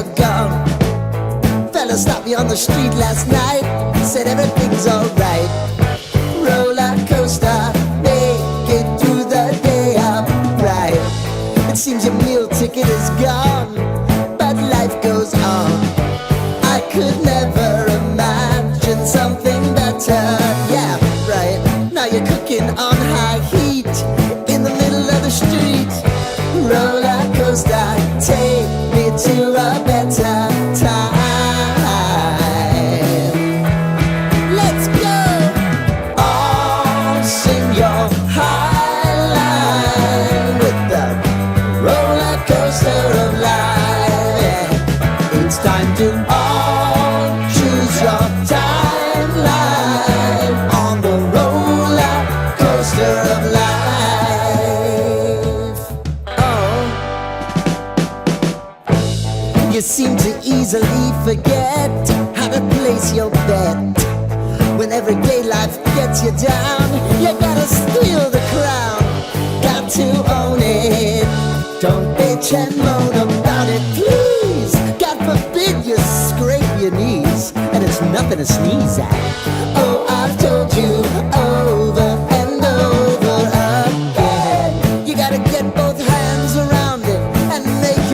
you're gone. Fella stopped me on the street last night, said everything's alright. Roller coaster, make it through the day upright. It seems your meal ticket is gone, but life goes on. I could never imagine something better. Yeah, right. Now you're cooking on high heat in the middle of the street. Roller coaster, take me to a better time. Let's go! All sing your high line with the roller coaster of life. Yeah. It's time to all choose your timeline on the roller coaster of life. Oh, you seem to easily forget how to place your bet. When everyday life gets you down, you gotta steal the crown. Got to own it. Don't bitch and moan about it, please. God forbid you scrape your knees, and it's nothing to sneeze at. Oh, I've told